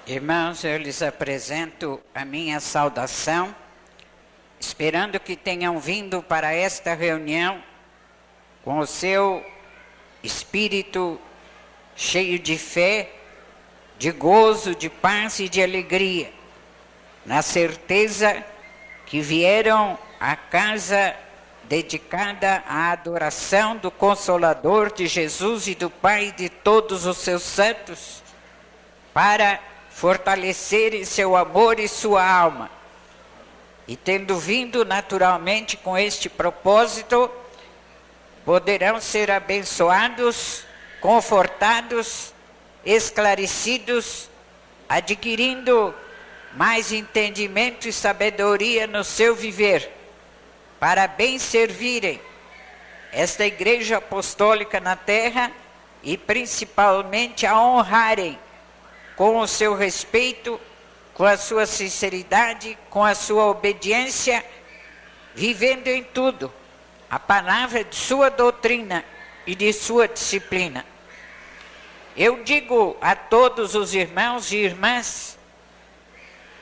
Irmãos, eu lhes apresento a minha saudação, esperando que tenham vindo para esta reunião com o seu espírito cheio de fé, de gozo, de paz e de alegria, na certeza que vieram à casa dedicada à adoração do Consolador, de Jesus e do Pai e de todos os seus santos, para fortalecerem seu amor e sua alma. E tendo vindo naturalmente com este propósito, poderão ser abençoados, confortados, esclarecidos, adquirindo mais entendimento e sabedoria no seu viver, para bem servirem esta Igreja Apostólica na terra e principalmente a honrarem com o seu respeito, com a sua sinceridade, com a sua obediência, vivendo em tudo a palavra de sua doutrina e de sua disciplina. Eu digo a todos os irmãos e irmãs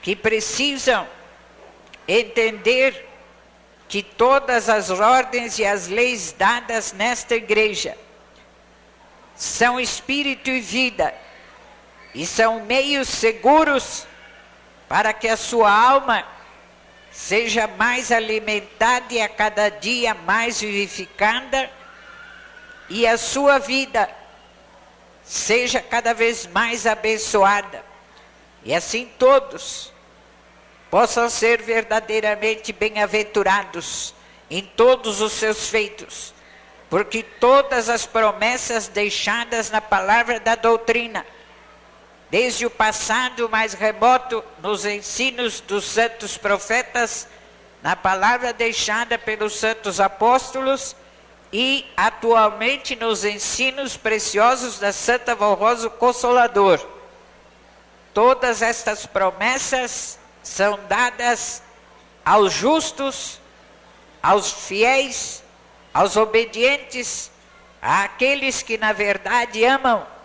que precisam entender que todas as ordens e as leis dadas nesta igreja são espírito e vida, e são meios seguros para que a sua alma seja mais alimentada e a cada dia mais vivificada, e a sua vida seja cada vez mais abençoada, e assim todos possam ser verdadeiramente bem-aventurados em todos os seus feitos, porque todas as promessas deixadas na palavra da doutrina, desde o passado mais remoto, nos ensinos dos santos profetas, na palavra deixada pelos santos apóstolos e atualmente nos ensinos preciosos da Santa Voz do Consolador. Todas estas promessas são dadas aos justos, aos fiéis, aos obedientes, àqueles que na verdade amam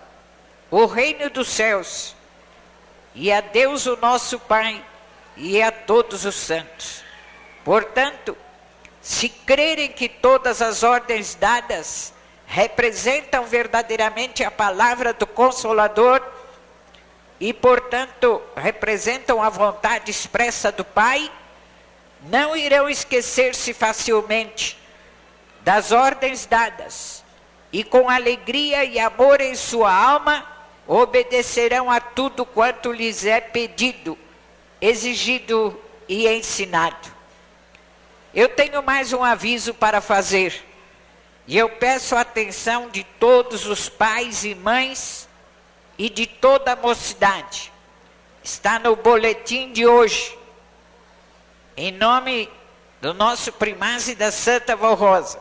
o reino dos céus, e a Deus o nosso Pai, e a todos os santos. Portanto, se crerem que todas as ordens dadas representam verdadeiramente a palavra do Consolador, e portanto representam a vontade expressa do Pai, não irão esquecer-se facilmente das ordens dadas, e com alegria e amor em sua alma, obedecerão a tudo quanto lhes é pedido, exigido e ensinado. Eu tenho mais um aviso para fazer, e eu peço a atenção de todos os pais e mães e de toda a mocidade. Está no boletim de hoje, em nome do nosso primaz e da Santa Vó Rosa.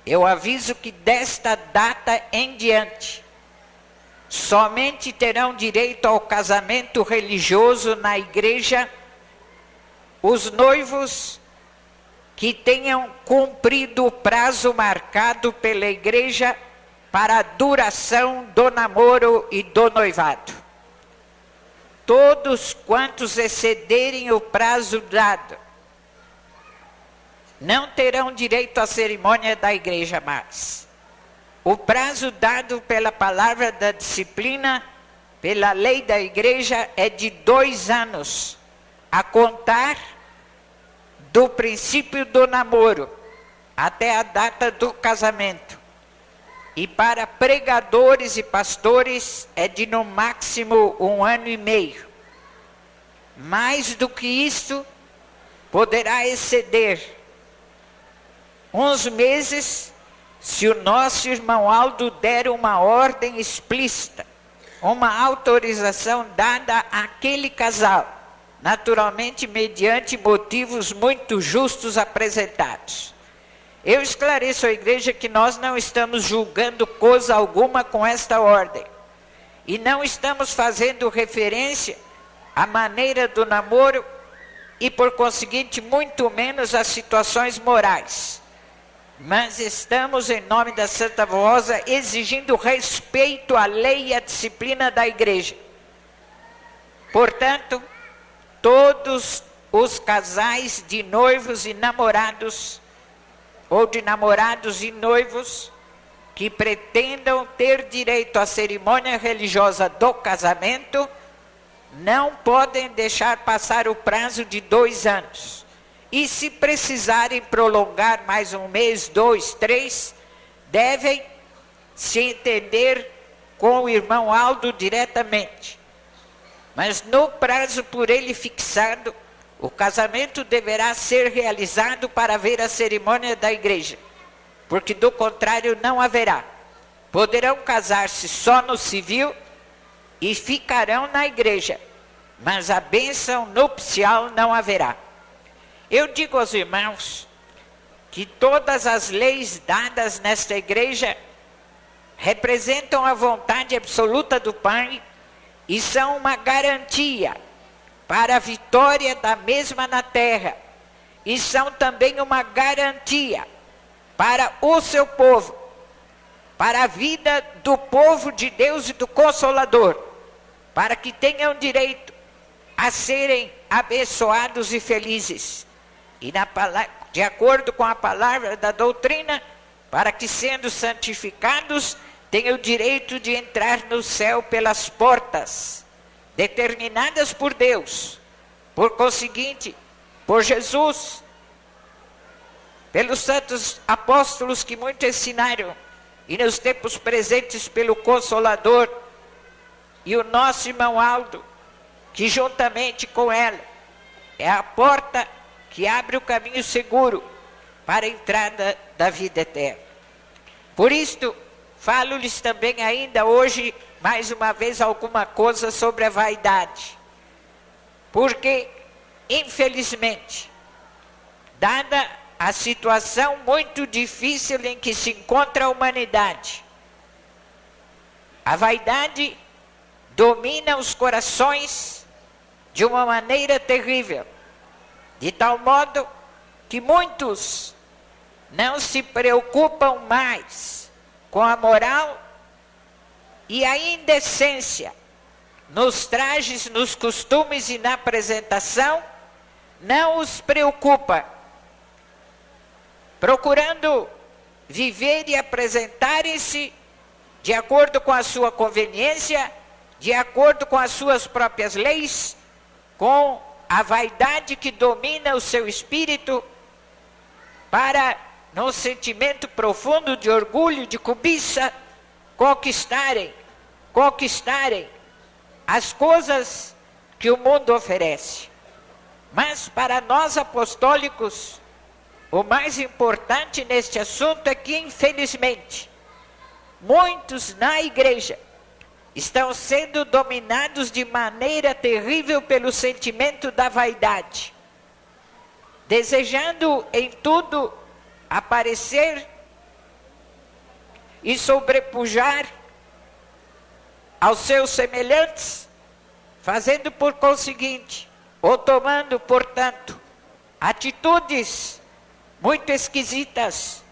Eu aviso que desta data em diante, somente terão direito ao casamento religioso na igreja os noivos que tenham cumprido o prazo marcado pela igreja para a duração do namoro e do noivado. Todos quantos excederem o prazo dado não terão direito à cerimônia da igreja mais. O prazo dado pela palavra da disciplina, pela lei da igreja, é de 2 anos, a contar do princípio do namoro até a data do casamento. E para pregadores e pastores é de no máximo 1 ano e meio. Mais do que isso, poderá exceder uns meses, se o nosso irmão Aldo der uma ordem explícita, uma autorização dada àquele casal, naturalmente mediante motivos muito justos apresentados. Eu esclareço à igreja que nós não estamos julgando coisa alguma com esta ordem, e não estamos fazendo referência à maneira do namoro e, por conseguinte, muito menos às situações morais. Mas estamos, em nome da Santa Voz, exigindo respeito à lei e à disciplina da igreja. Portanto, todos os casais de noivos e namorados, ou de namorados e noivos, que pretendam ter direito à cerimônia religiosa do casamento, não podem deixar passar o prazo de 2 anos. E se precisarem prolongar mais 1 mês, 2, 3, devem se entender com o irmão Aldo diretamente. Mas no prazo por ele fixado, o casamento deverá ser realizado para ver a cerimônia da igreja, porque do contrário não haverá. Poderão casar-se só no civil e ficarão na igreja, mas a bênção nupcial não haverá. Eu digo aos irmãos que todas as leis dadas nesta igreja representam a vontade absoluta do Pai e são uma garantia para a vitória da mesma na terra, e são também uma garantia para o seu povo, para a vida do povo de Deus e do Consolador, para que tenham direito a serem abençoados e felizes, e de acordo com a palavra da doutrina, para que, sendo santificados, tenham o direito de entrar no céu pelas portas determinadas por Deus, por conseguinte, por Jesus, pelos santos apóstolos que muito ensinaram, e nos tempos presentes pelo Consolador, e o nosso irmão Aldo, que juntamente com ela é a porta que abre o caminho seguro para a entrada da vida eterna. Por isto, falo-lhes também ainda hoje, mais uma vez, alguma coisa sobre a vaidade. Porque, infelizmente, dada a situação muito difícil em que se encontra a humanidade, a vaidade domina os corações de uma maneira terrível, de tal modo que muitos não se preocupam mais com a moral e a indecência nos trajes, nos costumes e na apresentação, não os preocupa, procurando viver e apresentarem-se de acordo com a sua conveniência, de acordo com as suas próprias leis, com a vaidade que domina o seu espírito, para, num sentimento profundo de orgulho, de cobiça, conquistarem as coisas que o mundo oferece. Mas para nós apostólicos, o mais importante neste assunto é que, infelizmente, muitos na igreja estão sendo dominados de maneira terrível pelo sentimento da vaidade, desejando em tudo aparecer e sobrepujar aos seus semelhantes, fazendo por conseguinte, ou tomando, portanto, atitudes muito esquisitas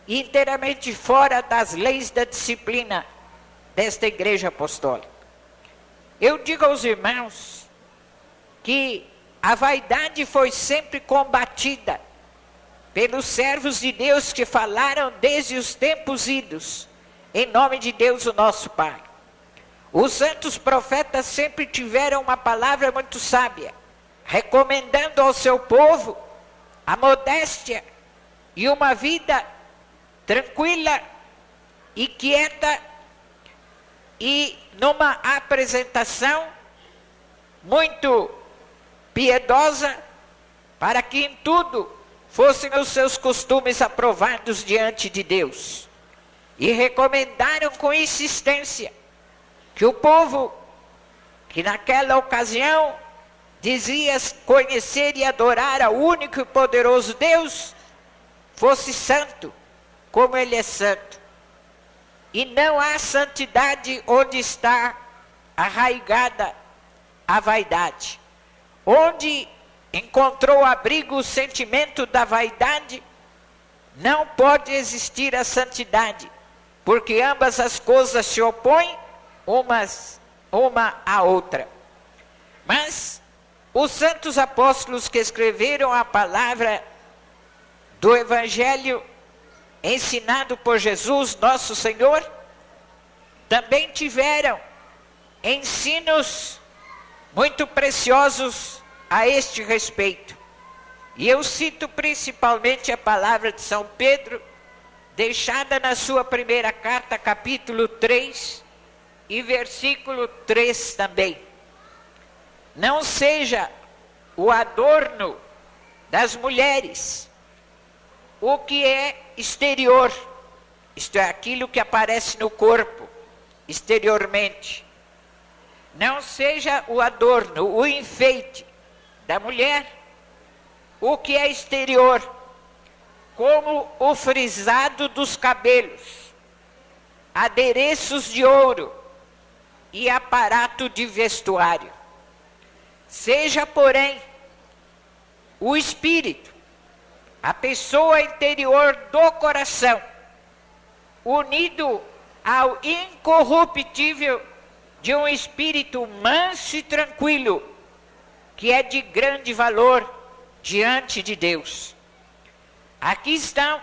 e inteiramente fora das leis da disciplina desta igreja apostólica. Eu digo aos irmãos que a vaidade foi sempre combatida pelos servos de Deus que falaram desde os tempos idos, em nome de Deus, o nosso Pai. Os santos profetas sempre tiveram uma palavra muito sábia, recomendando ao seu povo a modéstia e uma vida tranquila e quieta, e numa apresentação muito piedosa, para que em tudo fossem os seus costumes aprovados diante de Deus. E recomendaram com insistência que o povo, que naquela ocasião dizia conhecer e adorar ao único e poderoso Deus, fosse santo, como Ele é santo. E não há santidade onde está arraigada a vaidade. Onde encontrou abrigo o sentimento da vaidade, não pode existir a santidade, porque ambas as coisas se opõem uma à outra. Mas os santos apóstolos que escreveram a palavra do Evangelho ensinado por Jesus, nosso Senhor, também tiveram ensinos muito preciosos a este respeito. E eu cito principalmente a palavra de São Pedro, deixada na sua primeira carta, capítulo 3, e versículo 3 também. Não seja o adorno das mulheres o que é exterior, isto é, aquilo que aparece no corpo, exteriormente. Não seja o adorno, o enfeite da mulher, o que é exterior, como o frisado dos cabelos, adereços de ouro e aparato de vestuário. Seja, porém, o espírito, a pessoa interior do coração, unido ao incorruptível de um espírito manso e tranquilo, que é de grande valor diante de Deus. Aqui estão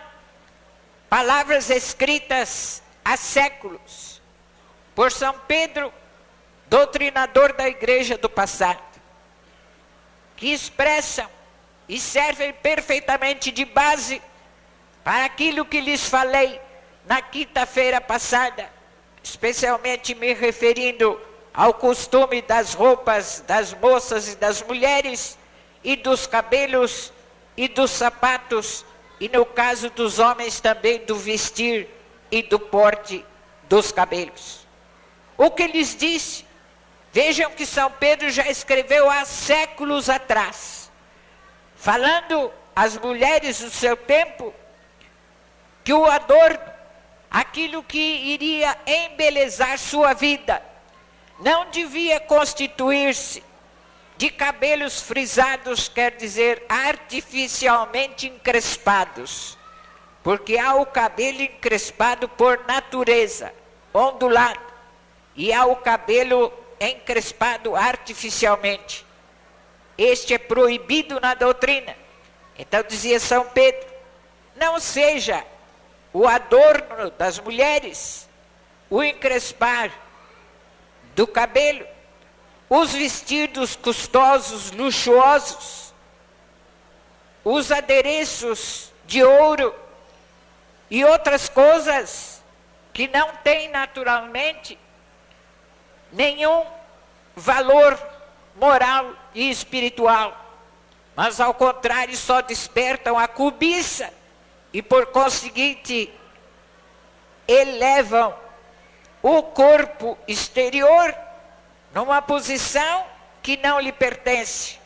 palavras escritas há séculos por São Pedro, doutrinador da igreja do passado, que expressam e servem perfeitamente de base para aquilo que lhes falei na quinta-feira passada, especialmente me referindo ao costume das roupas das moças e das mulheres, e dos cabelos e dos sapatos, e no caso dos homens também do vestir e do porte dos cabelos. O que lhes disse? Vejam que São Pedro já escreveu há séculos atrás, falando às mulheres do seu tempo que o adorno, aquilo que iria embelezar sua vida, não devia constituir-se de cabelos frisados, quer dizer, artificialmente encrespados, porque há o cabelo encrespado por natureza, ondulado, e há o cabelo encrespado artificialmente. Este é proibido na doutrina. Então dizia São Pedro, não seja o adorno das mulheres, o encrespar do cabelo, os vestidos custosos, luxuosos, os adereços de ouro e outras coisas que não têm naturalmente nenhum valor moral e espiritual, mas ao contrário só despertam a cobiça e por conseguinte elevam o corpo exterior numa posição que não lhe pertence,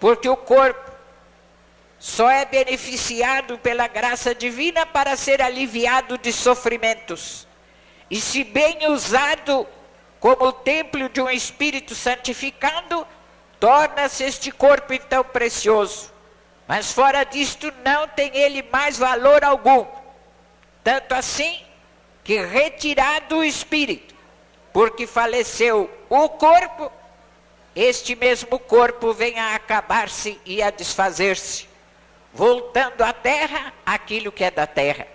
porque o corpo só é beneficiado pela graça divina para ser aliviado de sofrimentos, e se bem usado como o templo de um espírito santificado, torna-se este corpo então precioso, mas fora disto não tem ele mais valor algum, tanto assim que retirado o espírito, porque faleceu o corpo, este mesmo corpo vem a acabar-se e a desfazer-se, voltando à terra aquilo que é da terra.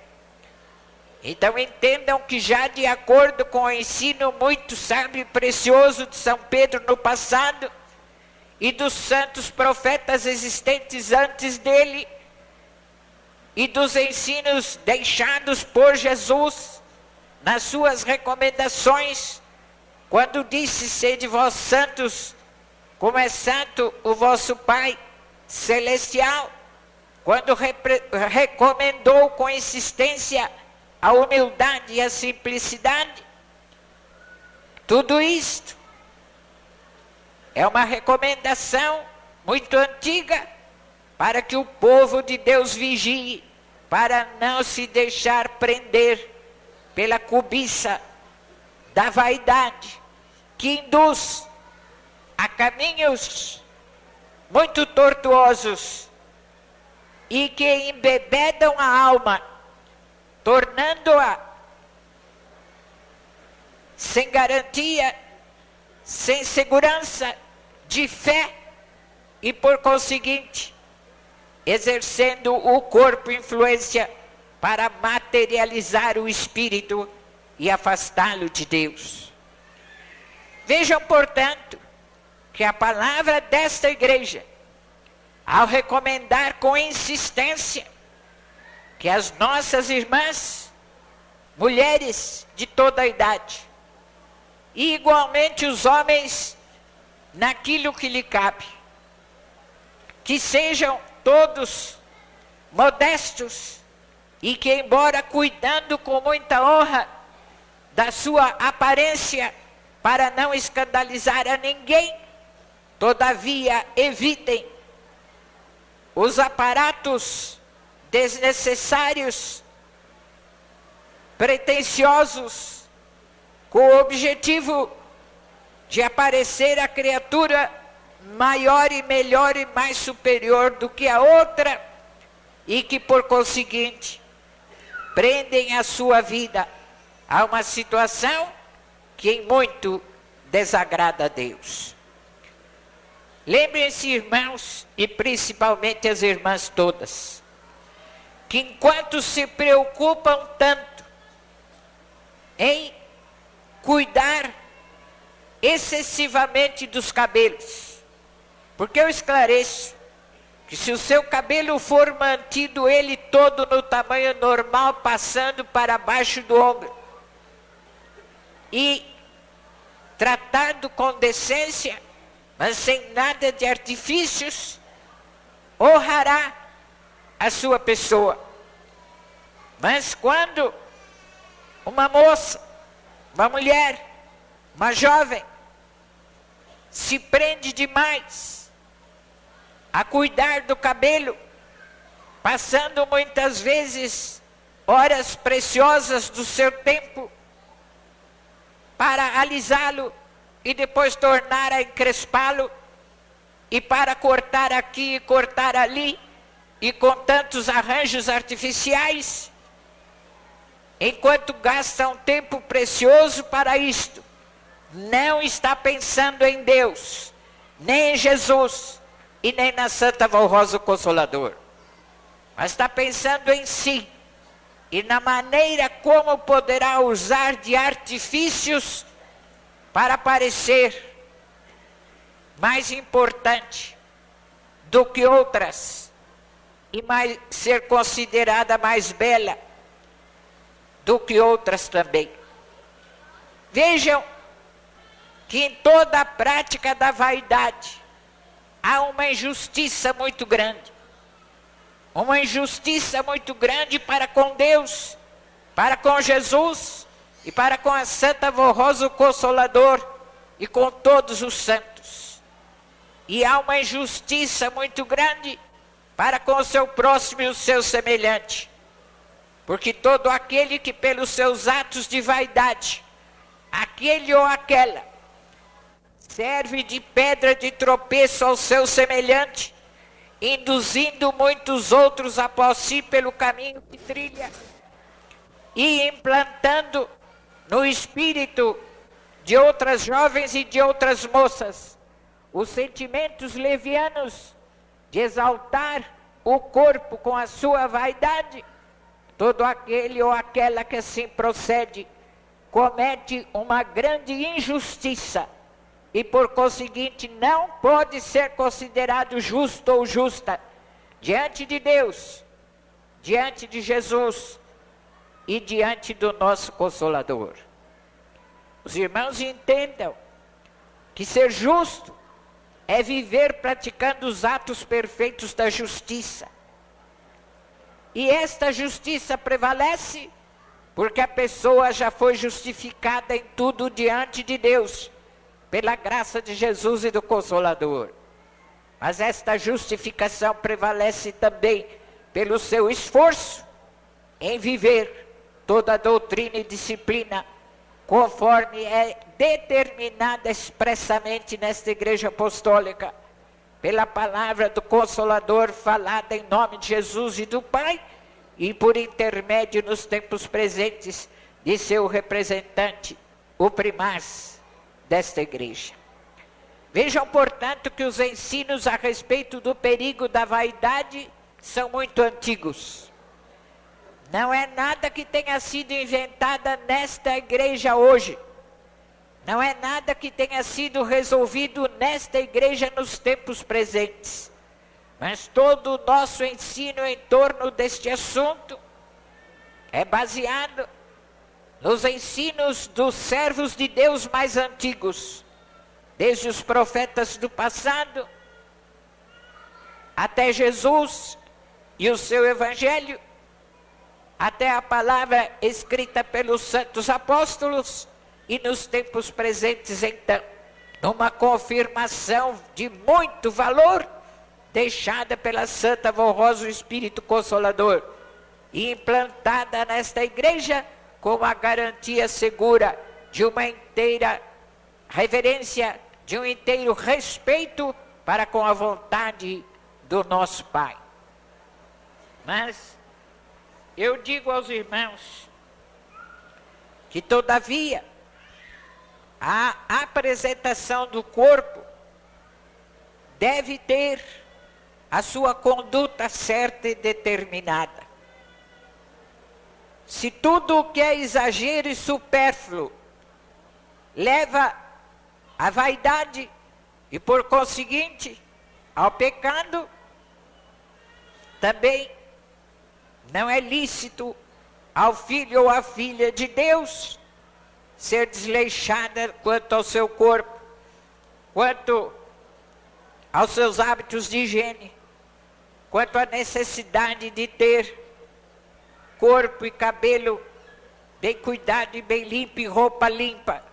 Então entendam que já de acordo com o ensino muito sábio e precioso de São Pedro no passado, e dos santos profetas existentes antes dele, e dos ensinos deixados por Jesus nas suas recomendações, quando disse, sede vós santos, como é santo o vosso Pai Celestial, quando recomendou com insistência a humildade e a simplicidade, tudo isto é uma recomendação muito antiga para que o povo de Deus vigie, para não se deixar prender pela cobiça da vaidade, que induz a caminhos muito tortuosos e que embebedam a alma, tornando-a sem garantia, sem segurança de fé e, por conseguinte, exercendo o corpo influência para materializar o espírito e afastá-lo de Deus. Vejam, portanto, que a palavra desta igreja, ao recomendar com insistência que as nossas irmãs, mulheres de toda a idade, e igualmente os homens, naquilo que lhe cabe, que sejam todos modestos e que, embora cuidando com muita honra da sua aparência para não escandalizar a ninguém, todavia evitem os aparatos desnecessários, pretensiosos, com o objetivo de aparecer a criatura maior e melhor e mais superior do que a outra, e que, por conseguinte, prendem a sua vida a uma situação que em muito desagrada a Deus. Lembrem-se, irmãos, e principalmente as irmãs todas, que enquanto se preocupam tanto em cuidar excessivamente dos cabelos, porque eu esclareço que se o seu cabelo for mantido ele todo no tamanho normal, passando para baixo do ombro, e tratado com decência, mas sem nada de artifícios, honrará a sua pessoa. Mas quando uma moça, uma mulher, uma jovem, se prende demais a cuidar do cabelo, passando muitas vezes horas preciosas do seu tempo para alisá-lo e depois tornar a encrespá-lo, e para cortar aqui e cortar ali, e com tantos arranjos artificiais, enquanto gasta um tempo precioso para isto, não está pensando em Deus, nem em Jesus, e nem na Santa Valrosa Consolador, mas está pensando em si, e na maneira como poderá usar de artifícios para parecer mais importante do que outras, e ser considerada mais bela do que outras também. Vejam que em toda a prática da vaidade há uma injustiça muito grande. Uma injustiça muito grande para com Deus, para com Jesus e para com a Santa Valrosa Consolador e com todos os santos. E há uma injustiça muito grande para com o seu próximo e o seu semelhante. Porque todo aquele que pelos seus atos de vaidade, aquele ou aquela, serve de pedra de tropeço ao seu semelhante, induzindo muitos outros após si pelo caminho que trilha, e implantando no espírito de outras jovens e de outras moças os sentimentos levianos de exaltar o corpo com a sua vaidade, todo aquele ou aquela que assim procede comete uma grande injustiça, e por conseguinte não pode ser considerado justo ou justa diante de Deus, diante de Jesus e diante do nosso Consolador. Os irmãos entendam que ser justo é viver praticando os atos perfeitos da justiça. E esta justiça prevalece porque a pessoa já foi justificada em tudo diante de Deus, pela graça de Jesus e do Consolador. Mas esta justificação prevalece também pelo seu esforço em viver toda a doutrina e disciplina conforme é determinada expressamente nesta Igreja Apostólica, pela palavra do Consolador falada em nome de Jesus e do Pai, e por intermédio nos tempos presentes de seu representante, o primaz desta igreja. Vejam, portanto, que os ensinos a respeito do perigo da vaidade são muito antigos. Não é nada que tenha sido inventada nesta igreja hoje. Não é nada que tenha sido resolvido nesta igreja nos tempos presentes. Mas todo o nosso ensino em torno deste assunto é baseado nos ensinos dos servos de Deus mais antigos, desde os profetas do passado, até Jesus e o seu evangelho, até a palavra escrita pelos santos apóstolos, e nos tempos presentes, então, numa confirmação de muito valor, deixada pela Santa Voz Rosa, o Espírito Consolador, e implantada nesta igreja como a garantia segura de uma inteira reverência, de um inteiro respeito para com a vontade do nosso Pai. Mas eu digo aos irmãos que, todavia, a apresentação do corpo deve ter a sua conduta certa e determinada. Se tudo o que é exagero e supérfluo leva à vaidade e, por conseguinte, ao pecado, também não é lícito ao filho ou à filha de Deus ser desleixada quanto ao seu corpo, quanto aos seus hábitos de higiene, quanto à necessidade de ter corpo e cabelo bem cuidado e bem limpo e roupa limpa,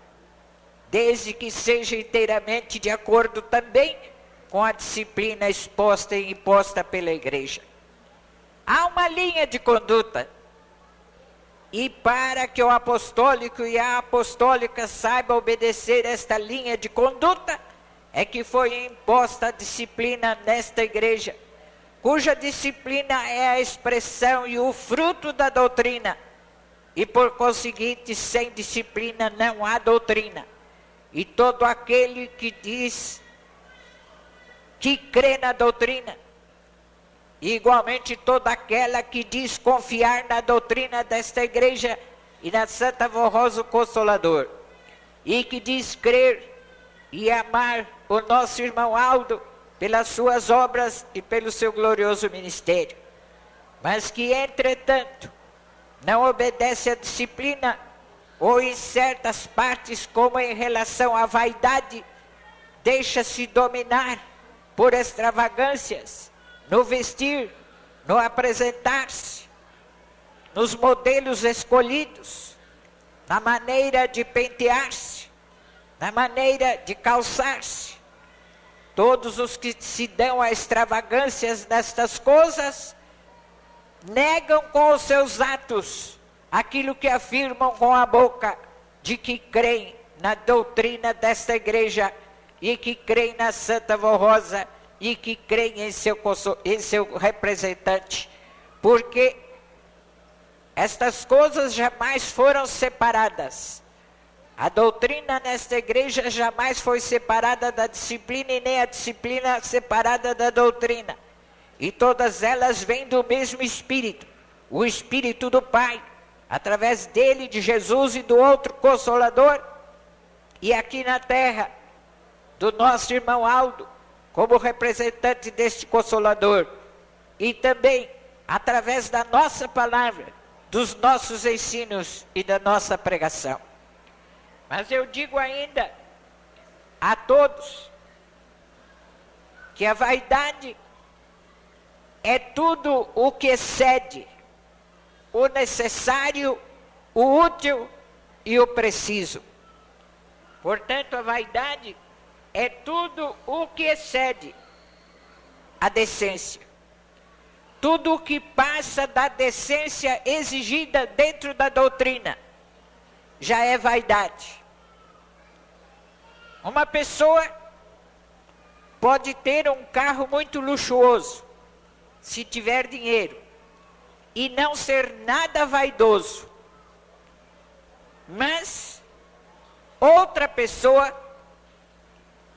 desde que seja inteiramente de acordo também com a disciplina exposta e imposta pela igreja. Há uma linha de conduta, e para que o apostólico e a apostólica saibam obedecer esta linha de conduta, é que foi imposta a disciplina nesta igreja, cuja disciplina é a expressão e o fruto da doutrina, e por conseguinte, sem disciplina não há doutrina. E todo aquele que diz que crê na doutrina, e igualmente toda aquela que diz confiar na doutrina desta igreja e na Santa Voz Rosa, o Consolador, e que diz crer e amar o nosso irmão Aldo pelas suas obras e pelo seu glorioso ministério, mas que, entretanto, não obedece à disciplina, ou em certas partes, como em relação à vaidade, deixa-se dominar por extravagâncias, no vestir, no apresentar-se, nos modelos escolhidos, na maneira de pentear-se, na maneira de calçar-se. Todos os que se dão a extravagâncias nestas coisas, negam com os seus atos aquilo que afirmam com a boca, de que creem na doutrina desta igreja, e que creem na Santa Voz Rosa, e que creem em seu representante, porque estas coisas jamais foram separadas. A doutrina nesta igreja jamais foi separada da disciplina, e nem a disciplina separada da doutrina. E todas elas vêm do mesmo Espírito, o Espírito do Pai, através dele, de Jesus e do outro Consolador, e aqui na terra, do nosso irmão Aldo, como representante deste Consolador, e também através da nossa palavra, dos nossos ensinos e da nossa pregação. Mas eu digo ainda a todos que a vaidade é tudo o que excede o necessário, o útil e o preciso. Portanto, a vaidade é tudo o que excede a decência. Tudo o que passa da decência exigida dentro da doutrina já é vaidade. Uma pessoa pode ter um carro muito luxuoso, se tiver dinheiro, e não ser nada vaidoso. Mas outra pessoa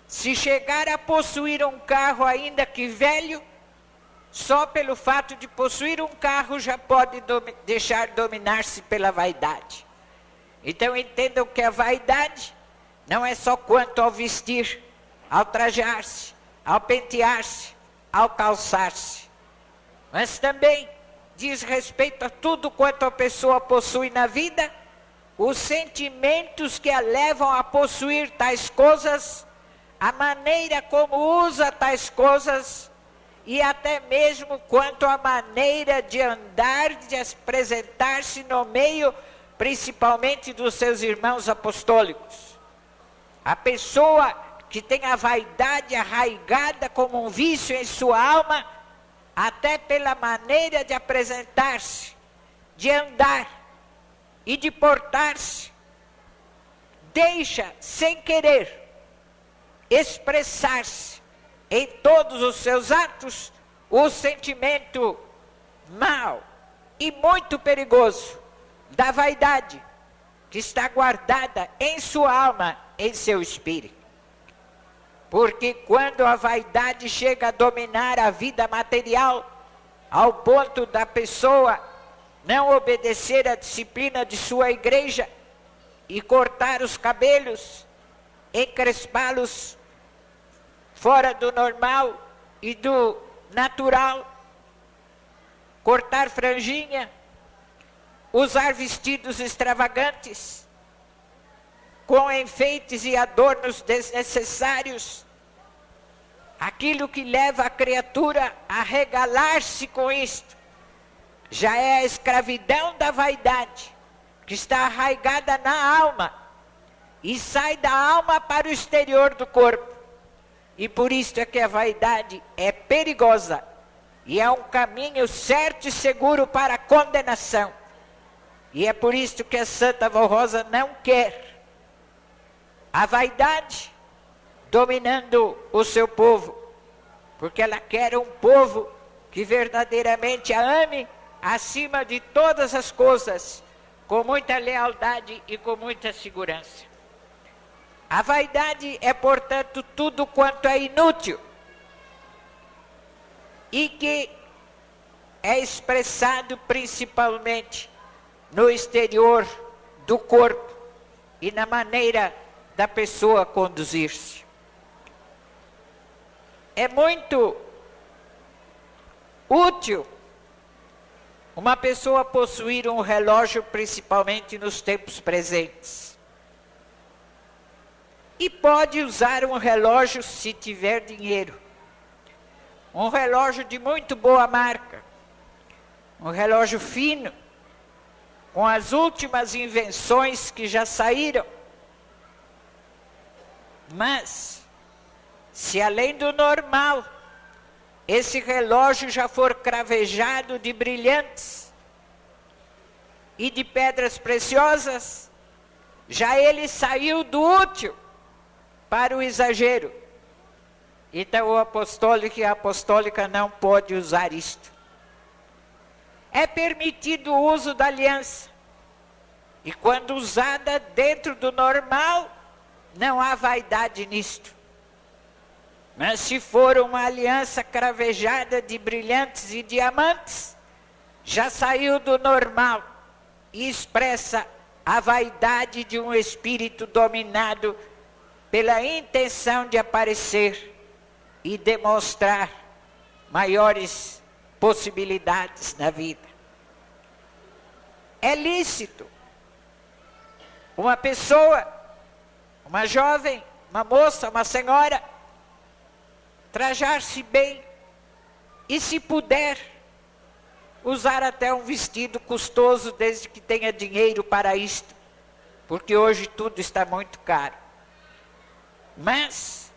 se chegar a possuir um carro ainda que velho, só pelo fato de possuir um carro já pode deixar dominar-se pela vaidade. Então entendam que a vaidade não é só quanto ao vestir, ao trajar-se, ao pentear-se, ao calçar-se, mas também diz respeito a tudo quanto a pessoa possui na vida, os sentimentos que a levam a possuir tais coisas, a maneira como usa tais coisas e até mesmo quanto à maneira de andar, de apresentar-se no meio, principalmente dos seus irmãos apostólicos. A pessoa que tem a vaidade arraigada como um vício em sua alma, até pela maneira de apresentar-se, de andar e de portar-se, deixa sem querer expressar-se em todos os seus atos o sentimento mau e muito perigoso da vaidade que está guardada em sua alma, em seu espírito. Porque quando a vaidade chega a dominar a vida material, ao ponto da pessoa não obedecer à disciplina de sua igreja e cortar os cabelos, encrespá-los fora do normal e do natural, cortar franjinha, usar vestidos extravagantes, com enfeites e adornos desnecessários, aquilo que leva a criatura a regalar-se com isto, já é a escravidão da vaidade, que está arraigada na alma, e sai da alma para o exterior do corpo. E por isso é que a vaidade é perigosa, e é um caminho certo e seguro para a condenação. E é por isso que a Santa Vó Rosa não quer a vaidade dominando o seu povo, porque ela quer um povo que verdadeiramente a ame acima de todas as coisas, com muita lealdade e com muita segurança. A vaidade é, portanto, tudo quanto é inútil e que é expressado principalmente no exterior do corpo e na maneira da pessoa conduzir-se. É muito útil uma pessoa possuir um relógio, principalmente nos tempos presentes. E pode usar um relógio se tiver dinheiro. Um relógio de muito boa marca. Um relógio fino, com as últimas invenções que já saíram. Mas, se além do normal, esse relógio já for cravejado de brilhantes e de pedras preciosas, já ele saiu do útil para o exagero. Então o apostólico e a apostólica não pode usar isto. É permitido o uso da aliança, e quando usada dentro do normal, não há vaidade nisto. Mas se for uma aliança cravejada de brilhantes e diamantes, já saiu do normal e expressa a vaidade de um espírito dominado pela intenção de aparecer e demonstrar maiores possibilidades na vida. É lícito uma pessoa, uma jovem, uma moça, uma senhora, trajar-se bem e, se puder, usar até um vestido custoso, desde que tenha dinheiro para isto, porque hoje tudo está muito caro. Mas,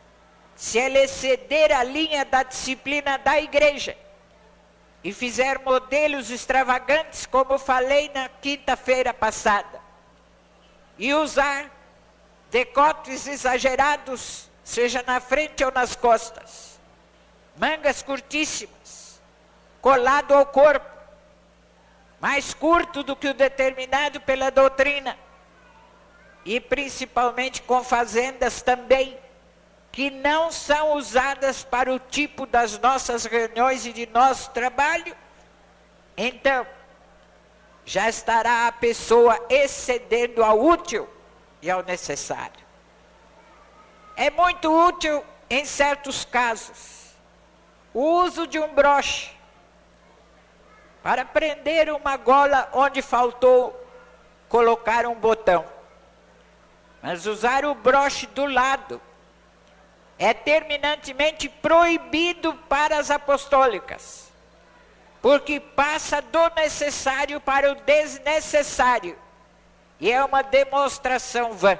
se ela exceder a linha da disciplina da igreja e fizer modelos extravagantes, como falei na quinta-feira passada, e usar decotes exagerados, seja na frente ou nas costas, mangas curtíssimas, colado ao corpo, mais curto do que o determinado pela doutrina, e principalmente com fazendas também, que não são usadas para o tipo das nossas reuniões e de nosso trabalho, então já estará a pessoa excedendo ao útil e ao necessário. É muito útil em certos casos o uso de um broche para prender uma gola onde faltou colocar um botão. Mas usar o broche do lado é terminantemente proibido para as apostólicas, porque passa do necessário para o desnecessário, e é uma demonstração vã.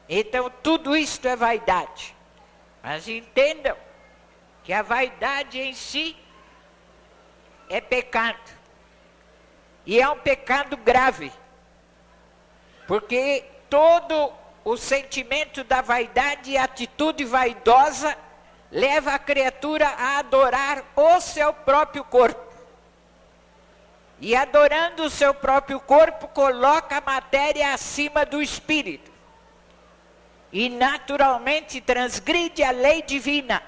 Então tudo isto é vaidade. Mas entendam que a vaidade em si é pecado. E é um pecado grave. Porque todo o sentimento da vaidade e a atitude vaidosa leva a criatura a adorar o seu próprio corpo. E adorando o seu próprio corpo, coloca a matéria acima do espírito. E naturalmente transgride a lei divina.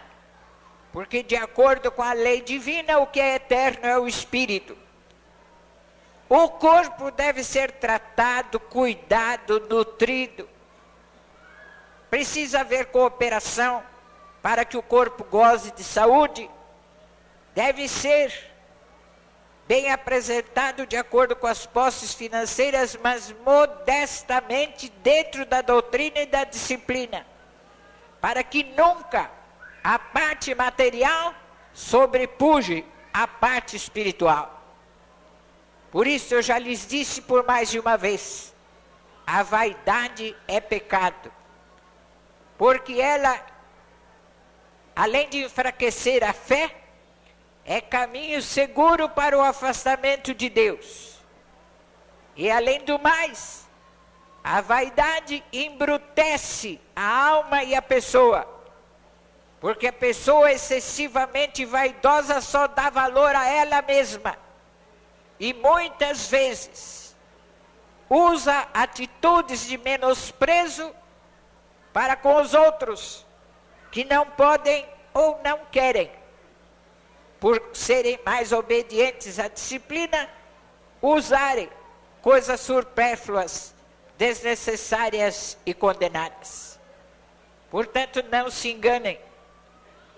Porque de acordo com a lei divina, o que é eterno é o espírito. O corpo deve ser tratado, cuidado, nutrido. Precisa haver cooperação para que o corpo goze de saúde. Deve ser bem apresentado de acordo com as posses financeiras, mas modestamente dentro da doutrina e da disciplina. Para que nunca a parte material sobrepuje a parte espiritual. Por isso eu já lhes disse por mais de uma vez, a vaidade é pecado. Porque ela, além de enfraquecer a fé, é caminho seguro para o afastamento de Deus. E além do mais, a vaidade embrutece a alma e a pessoa. Porque a pessoa excessivamente vaidosa só dá valor a ela mesma. E muitas vezes usa atitudes de menosprezo para com os outros, que não podem ou não querem, por serem mais obedientes à disciplina, usarem coisas supérfluas, desnecessárias e condenadas. Portanto, não se enganem.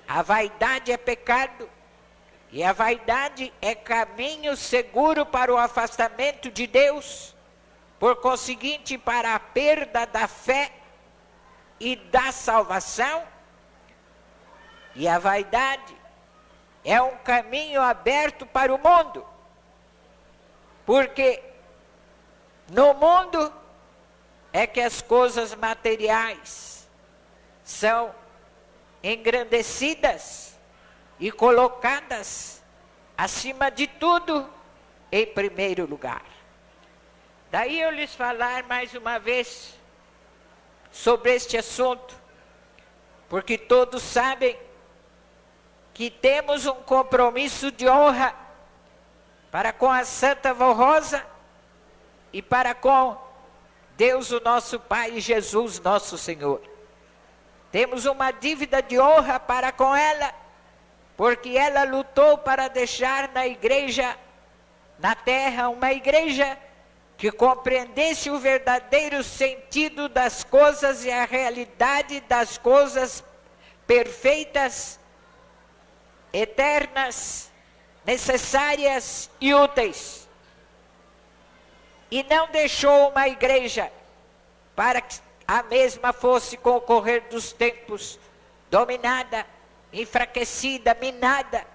A vaidade é pecado. E a vaidade é caminho seguro para o afastamento de Deus, por conseguinte, para a perda da fé e da salvação. E a vaidade é um caminho aberto para o mundo, porque no mundo é que as coisas materiais são engrandecidas e colocadas acima de tudo em primeiro lugar. Daí eu lhes falar mais uma vez sobre este assunto, porque todos sabem que temos um compromisso de honra para com a Santa Vó Rosa e para com Deus o nosso Pai e Jesus nosso Senhor. Temos uma dívida de honra para com ela, porque ela lutou para deixar na igreja, na terra, uma igreja que compreendesse o verdadeiro sentido das coisas e a realidade das coisas perfeitas, eternas, necessárias e úteis. E não deixou uma igreja para que a mesma fosse, com o correr dos tempos, dominada, enfraquecida, minada,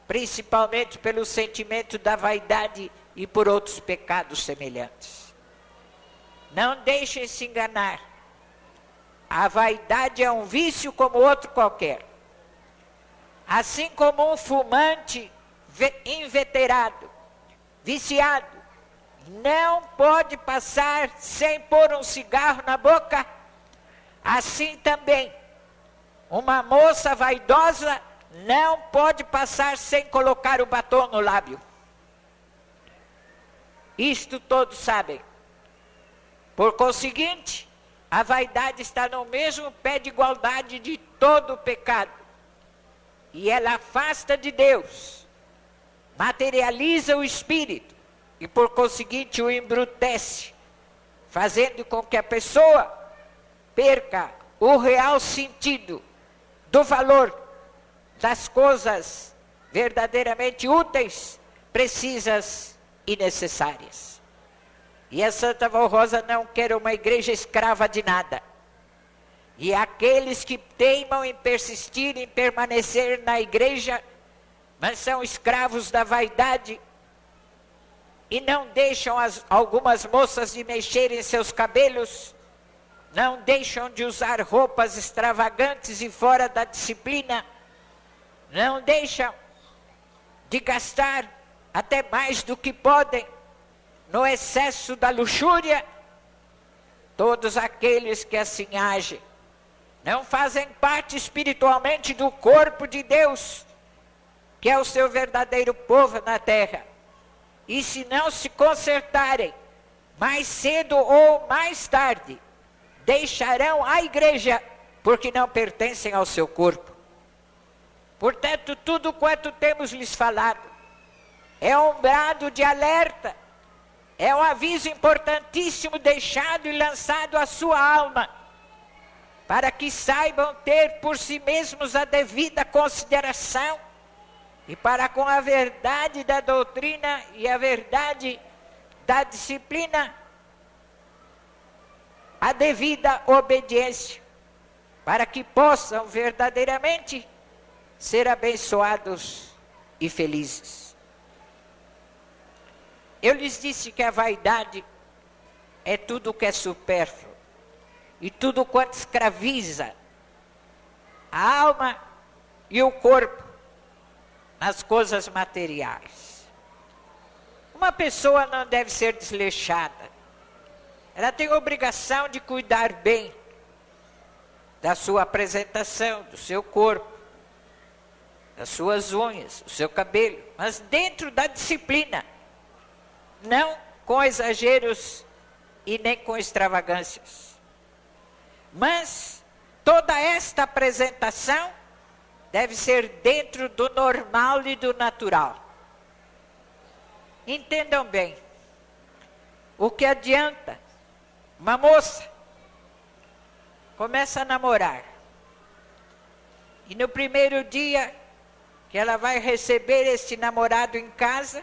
principalmente pelo sentimento da vaidade e por outros pecados semelhantes. Não deixem se enganar. A vaidade é um vício como outro qualquer. Assim como um fumante inveterado, viciado, não pode passar sem pôr um cigarro na boca, assim também uma moça vaidosa não pode passar sem colocar o batom no lábio. Isto todos sabem. Por conseguinte, A vaidade está no mesmo pé de igualdade de todo o pecado. E ela afasta de Deus, materializa o espírito e por conseguinte o embrutece, fazendo com que a pessoa perca o real sentido do valor das coisas verdadeiramente úteis, precisas e necessárias. E a Santa Vó Rosa não quer uma igreja escrava de nada. E aqueles que teimam em persistir, em permanecer na igreja, mas são escravos da vaidade e não deixam algumas moças de mexer em seus cabelos, não deixam de usar roupas extravagantes e fora da disciplina, não deixam de gastar até mais do que podem no excesso da luxúria. Todos aqueles que assim agem não fazem parte espiritualmente do corpo de Deus, que é o seu verdadeiro povo na terra. E se não se consertarem, mais cedo ou mais tarde, deixarão a igreja, porque não pertencem ao seu corpo. Portanto, tudo quanto temos lhes falado é um brado de alerta, é um aviso importantíssimo deixado e lançado à sua alma, para que saibam ter por si mesmos a devida consideração, e para com a verdade da doutrina e a verdade da disciplina, a devida obediência, para que possam verdadeiramente ser abençoados e felizes. Eu lhes disse que a vaidade é tudo que é supérfluo e tudo quanto escraviza a alma e o corpo nas coisas materiais. Uma pessoa não deve ser desleixada. Ela tem a obrigação de cuidar bem da sua apresentação, do seu corpo, das suas unhas, do seu cabelo, mas dentro da disciplina, não com exageros e nem com extravagâncias. Mas toda esta apresentação deve ser dentro do normal e do natural. Entendam bem, o que adianta uma moça começa a namorar e no primeiro dia que ela vai receber este namorado em casa,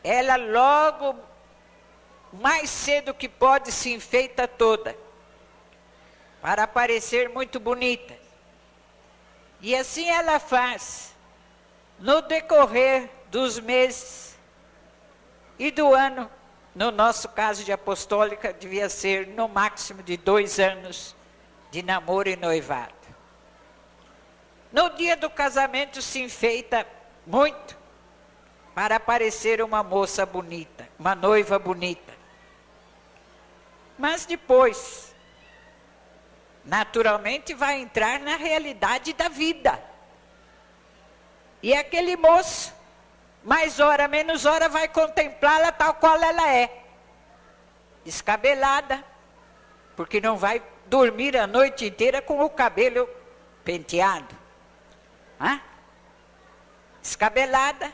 ela logo, mais cedo que pode, se enfeita toda para parecer muito bonita. E assim ela faz no decorrer dos meses e do ano. No nosso caso de apostólica, devia ser no máximo de 2 anos de namoro e noivado. No dia do casamento se enfeita muito para parecer uma moça bonita, uma noiva bonita. Mas depois, naturalmente, vai entrar na realidade da vida. E aquele moço, mais hora, menos hora, vai contemplá-la tal qual ela é. Descabelada, porque não vai dormir a noite inteira com o cabelo penteado. Descabelada.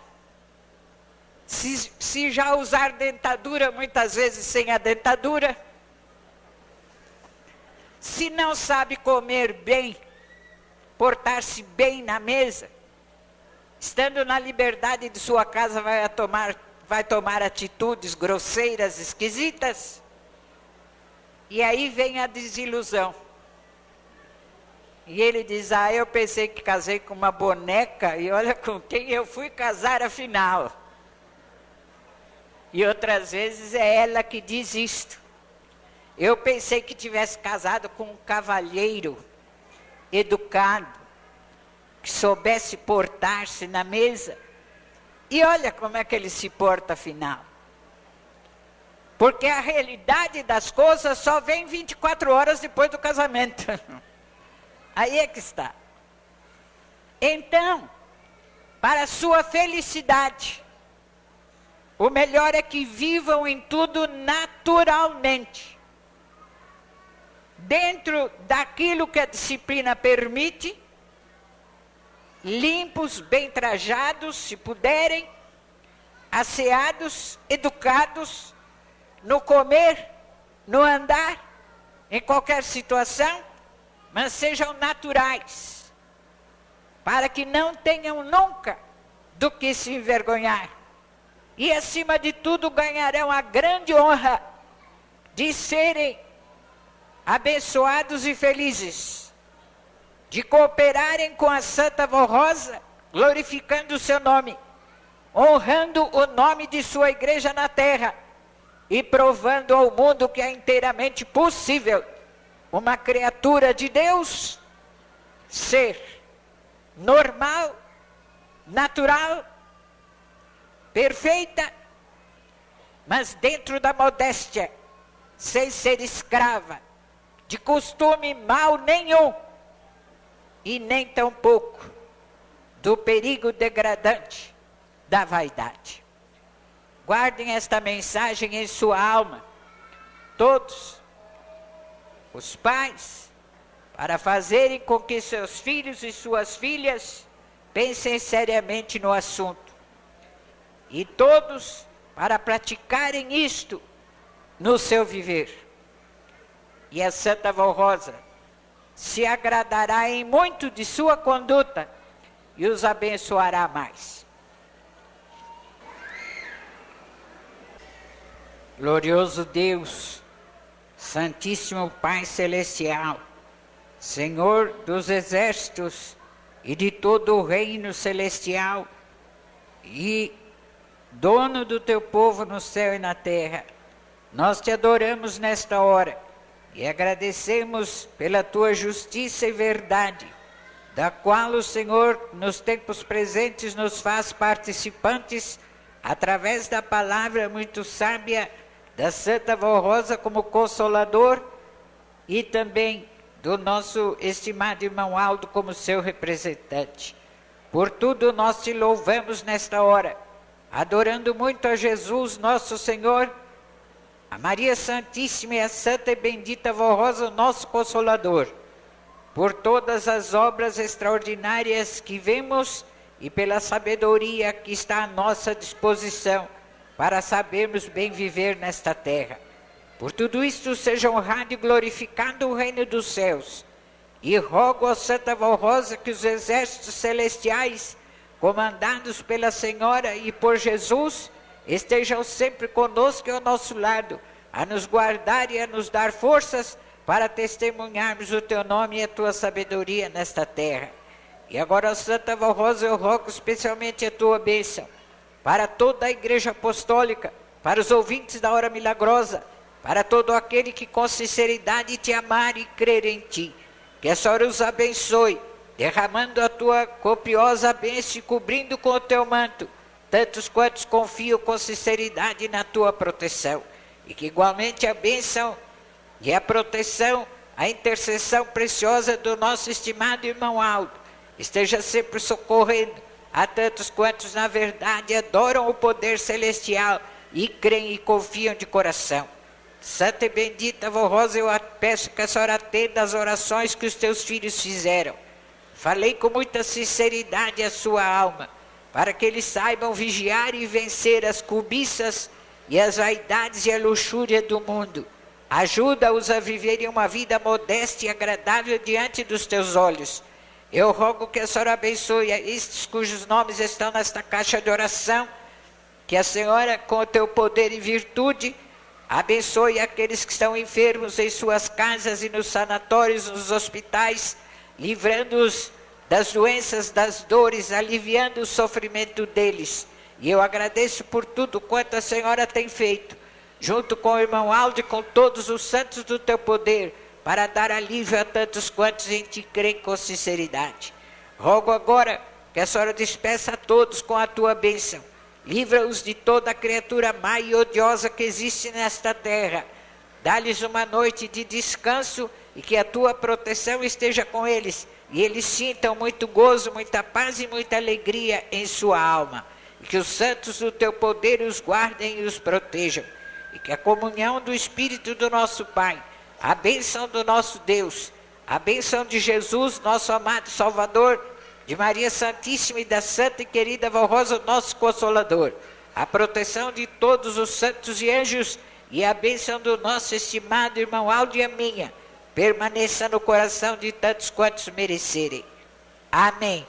Se já usar dentadura, muitas vezes sem a dentadura. Se não sabe comer bem, portar-se bem na mesa, estando na liberdade de sua casa, vai tomar atitudes grosseiras, esquisitas. E aí vem a desilusão. E ele diz, eu pensei que casei com uma boneca, e olha com quem eu fui casar afinal. E outras vezes é ela que diz isto. Eu pensei que tivesse casado com um cavalheiro educado, que soubesse portar-se na mesa. E olha como é que ele se porta afinal. Porque a realidade das coisas só vem 24 horas depois do casamento. Aí é que está. Então, para a sua felicidade, o melhor é que vivam em tudo naturalmente. dentro daquilo que a disciplina permite, limpos, bem trajados, se puderem, asseados, educados, no comer, no andar, em qualquer situação, mas sejam naturais, para que não tenham nunca do que se envergonhar. E acima de tudo ganharão a grande honra de serem abençoados e felizes, de cooperarem com a Santa Vó Rosa, glorificando o seu nome, honrando o nome de sua igreja na terra e provando ao mundo que é inteiramente possível uma criatura de Deus ser normal, natural, perfeita, mas dentro da modéstia, sem ser escrava de costume mau nenhum e nem tampouco do perigo degradante da vaidade. Guardem esta mensagem em sua alma, todos os pais, para fazerem com que seus filhos e suas filhas pensem seriamente no assunto. E todos para praticarem isto no seu viver. E a Santa Vó Rosa se agradará em muito de sua conduta e os abençoará mais. Glorioso Deus, Santíssimo Pai Celestial, Senhor dos exércitos e de todo o reino celestial, e dono do teu povo no céu e na terra, nós te adoramos nesta hora e agradecemos pela tua justiça e verdade, da qual o Senhor, nos tempos presentes, nos faz participantes, através da palavra muito sábia da Santa Vó Rosa como consolador, e também do nosso estimado irmão Aldo como seu representante. Por tudo nós te louvamos nesta hora, adorando muito a Jesus, nosso Senhor, a Maria Santíssima e a Santa e Bendita Vó Rosa, nosso Consolador, por todas as obras extraordinárias que vemos e pela sabedoria que está à nossa disposição para sabermos bem viver nesta terra. Por tudo isto seja honrado e glorificado o reino dos céus. E rogo a Santa Vó Rosa que os exércitos celestiais, comandados pela Senhora e por Jesus, estejam sempre conosco e ao nosso lado, a nos guardar e a nos dar forças para testemunharmos o teu nome e a tua sabedoria nesta terra. E agora, Santa Vó Rosa, eu rogo especialmente a tua bênção para toda a Igreja Apostólica, para os ouvintes da Hora Milagrosa, para todo aquele que com sinceridade te amar e crer em ti. Que a Senhora os abençoe, derramando a tua copiosa bênção e cobrindo com o teu manto tantos quantos confiam com sinceridade na tua proteção. E que igualmente a bênção e a proteção, a intercessão preciosa do nosso estimado irmão Aldo esteja sempre socorrendo a tantos quantos na verdade adoram o poder celestial e creem e confiam de coração. Santa e Bendita Vó Rosa, eu peço que a Senhora atenda as orações que os teus filhos fizeram. Falei com muita sinceridade a sua alma, para que eles saibam vigiar e vencer as cobiças e as vaidades e a luxúria do mundo. Ajuda-os a viverem uma vida modesta e agradável diante dos teus olhos. Eu rogo que a Senhora abençoe estes cujos nomes estão nesta caixa de oração, que a Senhora, com o teu poder e virtude, abençoe aqueles que estão enfermos em suas casas e nos sanatórios, nos hospitais, livrando-os das doenças, das dores, aliviando o sofrimento deles. E eu agradeço por tudo quanto a Senhora tem feito, junto com o irmão Aldo e com todos os santos do teu poder, para dar alívio a tantos quantos em ti creem com sinceridade. Rogo agora que a Senhora despeça a todos com a tua bênção. Livra-os de toda criatura má e odiosa que existe nesta terra. Dá-lhes uma noite de descanso e que a tua proteção esteja com eles. E eles sintam muito gozo, muita paz e muita alegria em sua alma. E que os santos do teu poder os guardem e os protejam. E que a comunhão do Espírito do nosso Pai, a bênção do nosso Deus, a bênção de Jesus, nosso amado Salvador, de Maria Santíssima e da Santa e querida Vó Rosa, nosso Consolador, a proteção de todos os santos e anjos e a bênção do nosso estimado irmão Aldo e a minha, permaneça no coração de tantos quantos merecerem. Amém.